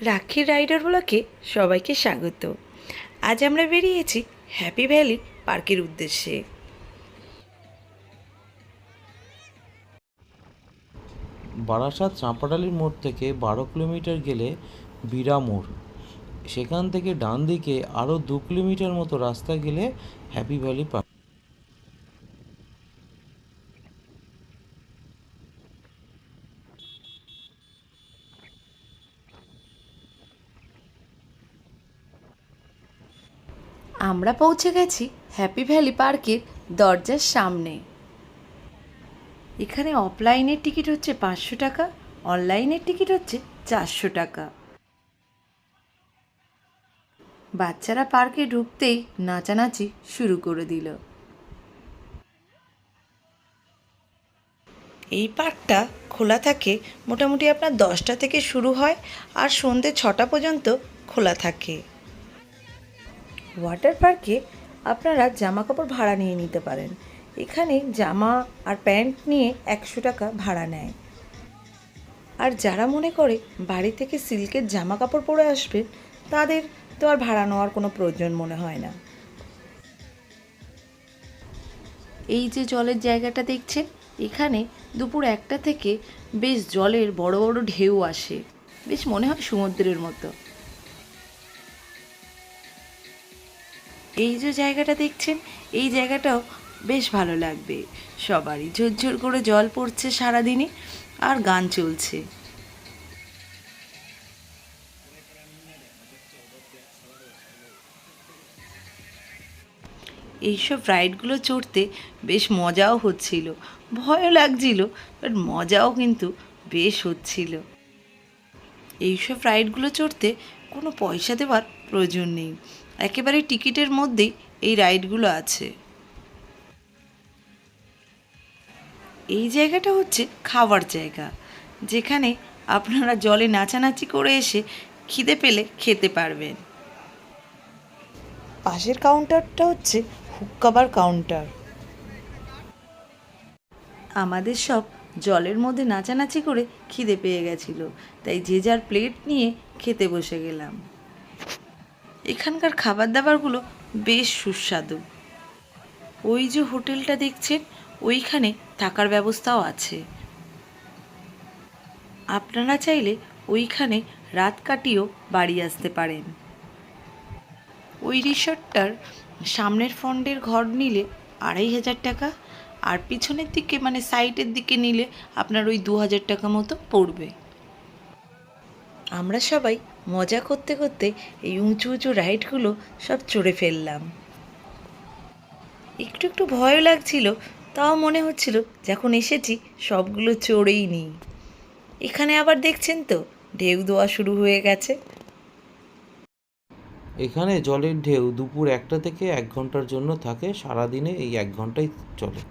রাখি রাইডার ব্লকে সবাইকে স্বাগত। আজ আমরা বেরিয়েছি হ্যাপি ভ্যালি পার্কের উদ্দেশ্যে। বারাসাত চাঁপাডালি মোড় থেকে 12 কিলোমিটার গেলে বিরা মোড়, সেখান থেকে ডান দিকে আরও 2 কিলোমিটার মতো রাস্তা গেলে হ্যাপি ভ্যালি পার্ক। আমরা পৌঁছে গেছি হ্যাপি ভ্যালি পার্কের দরজার সামনে। এখানে অফলাইনের টিকিট হচ্ছে 500 টাকা, অনলাইনের টিকিট হচ্ছে 400 টাকা। বাচ্চারা পার্কে ঢুকতেই নাচানাচি শুরু করে দিল। এই পার্কটা খোলা থাকে মোটামুটি আপনার 10টা থেকে শুরু হয় আর সন্ধ্যে 6টা পর্যন্ত খোলা থাকে। ওয়াটার পার্কে আপনারা জামা কাপড় ভাড়া নিয়ে নিতে পারেন। এখানে জামা আর প্যান্ট নিয়ে 100 টাকা ভাড়া নেয়। আর যারা মনে করে বাড়ি থেকে সিল্কের জামা কাপড় পরে আসবেন, তাদের তো আর ভাড়া নেওয়ার কোনো প্রয়োজন মনে হয় না। এই যে জলের জায়গাটা দেখছেন, এখানে দুপুর 1টা থেকে বেশ জলের বড় বড় ঢেউ আসে, বেশ মনে হয় সমুদ্রের মতো। এই যে জায়গাটা দেখছেন, এই জায়গাটাও বেশ ভালো লাগবে সবারই। ঝরঝর করে জল পড়ছে সারাদিনে আর গান চলছে। এইসব রাইডগুলো চড়তে বেশ মজাও হচ্ছিল, ভয়ও লাগছিল, বাট মজাও কিন্তু বেশ হচ্ছিল। এইসব রাইডগুলো চড়তে কোনো পয়সা দেওয়ার প্রয়োজন নেই, একেবারে টিকিটের মধ্যেই এই রাইডগুলো আছে। এই জায়গাটা হচ্ছে খাওয়ার জায়গা, যেখানে আপনারা জলে নাচানাচি করে এসে খিদে পেলে খেতে পারবেন। পাশের কাউন্টারটা হচ্ছে হুক্কাবার কাউন্টার। আমাদের সব জলের মধ্যে নাচানাচি করে খিদে পেয়ে গেছিল, তাই যে যার প্লেট নিয়ে খেতে বসে গেলাম। এখানকার খাবার দাবারগুলো বেশ সুস্বাদু। ওই যে হোটেলটা দেখছেন, ওইখানে থাকার ব্যবস্থাও আছে। আপনারা চাইলে ওইখানে রাত কাটিয়েও বাড়ি আসতে পারেন। ওই রিসর্টটার সামনের ফ্রন্টের ঘর নিলে 2500 টাকা, আর পিছনের দিকে মানে সাইডের দিকে নিলে আপনার ওই 2000 টাকা মতো পড়বে। আমরা সবাই মজা করতে করতে এই উঁচু উঁচু রাইডগুলো সব চড়ে ফেললাম। একটু একটু ভয়ও লাগছিল, তাও মনে হচ্ছিল যখন এসেছি সবগুলো চড়েই নিই। এখানে আবার দেখছেন তো ঢেউ দেওয়া শুরু হয়ে গেছে। এখানে জলের ঢেউ দুপুর 1টা থেকে 1 ঘন্টার জন্য থাকে, সারাদিনে এই 1 ঘন্টাই চলে।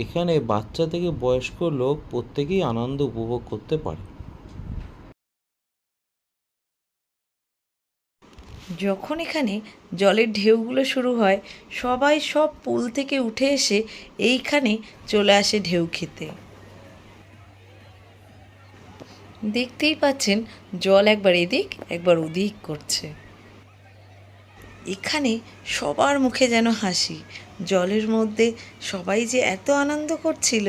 এখানে বাচ্চা থেকে বয়স্ক লোক প্রত্যেকেই আনন্দ উপভোগ করতে পারে। যখন এখানে জলের ঢেউগুলো শুরু হয়, সবাই সব পুল থেকে উঠে এসে এইখানে চলে আসে ঢেউ খেতে। দেখতেই পাচ্ছেন জল একবার এদিক একবার ওদিক করছে। এখানে সবার মুখে যেন হাসি, জলের মধ্যে সবাই যে এত আনন্দ করছিল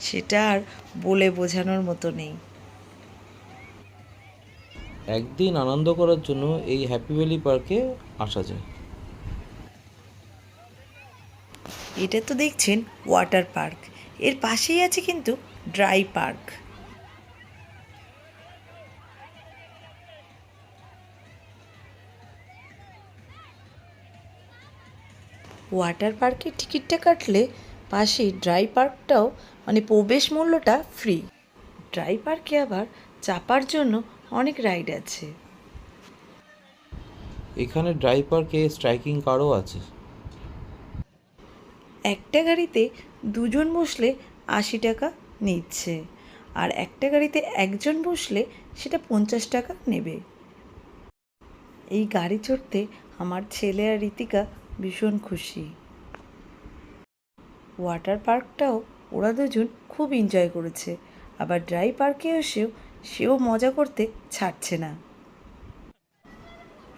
সেটা আর বলে বোঝানোর মতো নেই। একদিন আনন্দ করার জন্য এই হ্যাপি ভ্যালি পার্কে আসা যায়। এটা তো দেখছেন ওয়াটার পার্ক, এর পাশেই আছে কিন্তু ড্রাই পার্ক। ওয়াটার পার্কের টিকিটটা কাটলে পাশে ড্রাই পার্কটাও মানে প্রবেশ মূল্যটা ফ্রি। ড্রাই পার্কে আবার চাপার জন্য অনেক রাইড আছে। এখানে ড্রাই পার্কে স্ট্রাইকিং কারও আছে। একটা গাড়িতে দুজন বসলে 80 টাকা নিচ্ছে, আর একটা গাড়িতে একজন বসলে সেটা 50 টাকা নেবে। এই গাড়ি চড়তে আমার ছেলে আর রীতিকা ভীষণ খুশি। ওয়াটার পার্কটাও ওরা দুজন খুব এনজয় করেছে, আবার ড্রাই পার্কে এসেও সেও মজা করতে ছাড়ছে না।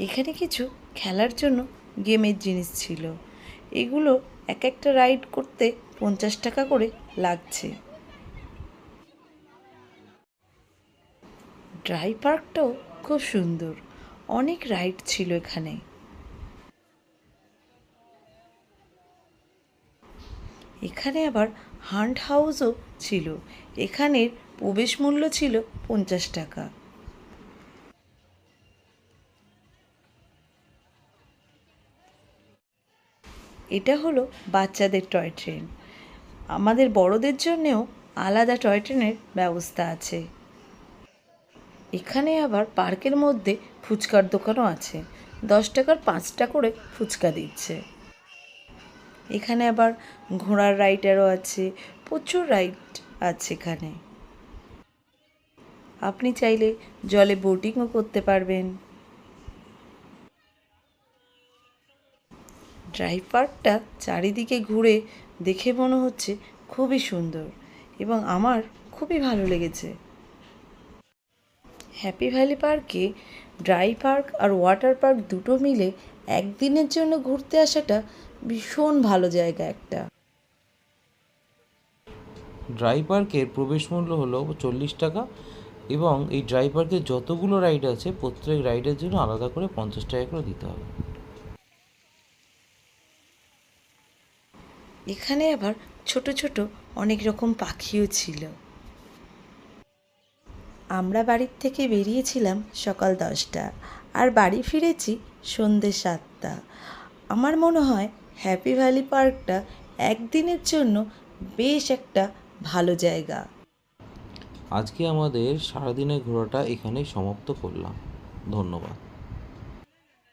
এখানে কিছু খেলার জন্য গেমের জিনিস ছিল। এগুলো এক একটা রাইড করতে 50 টাকা করে লাগছে। ড্রাই পার্কটাও খুব সুন্দর, অনেক রাইড ছিল এখানে। এখানে আবার হান্ট হাউসও ছিল। এখানের প্রবেশ মূল্য ছিল 50 টাকা। এটা হলো বাচ্চাদের টয় ট্রেন। আমাদের বড়দের জন্যেও আলাদা টয় ট্রেনের ব্যবস্থা আছে। এখানে আবার পার্কের মধ্যে ফুচকার দোকানও আছে। 10 টাকার 5টা করে ফুচকা দিচ্ছে। এখানে আবার ঘোড়ার রাইডারও আছে, প্রচুর রাইড আছে এখানে। আপনি চাইলে জলে বোটিংও করতে পারবেন। ড্রাই পার্কটা চারিদিকে ঘুরে দেখে মনে হচ্ছে খুবই সুন্দর এবং আমার খুবই ভালো লেগেছে। হ্যাপি ভ্যালি পার্কে ড্রাই পার্ক আর ওয়াটার পার্ক দুটো মিলে একদিনের জন্য ঘুরতে আসাটা ভীষণ ভালো জায়গা একটা। ড্রাই পার্কের প্রবেশ মূল্য হলো 40 টাকা এবং এই ড্রাই পার্কে যতগুলো রাইড আছে প্রত্যেক রাইডের জন্য আলাদা করে 50 টাকা করে দিতে হবে। এখানে আবার ছোট ছোট অনেক রকম পাখিও ছিল। আমরা বাড়ির থেকে বেরিয়েছিলাম সকাল 10টা আর বাড়ি ফিরেছি সন্ধ্যে 7টা। আমার মনে হয় হ্যাপি ভ্যালি পার্কটা একদিনের জন্য বেশ একটা ভালো জায়গা। আজকে আমাদের সারাদিনের ঘোরাটা এখানেই সমাপ্ত করলাম। ধন্যবাদ।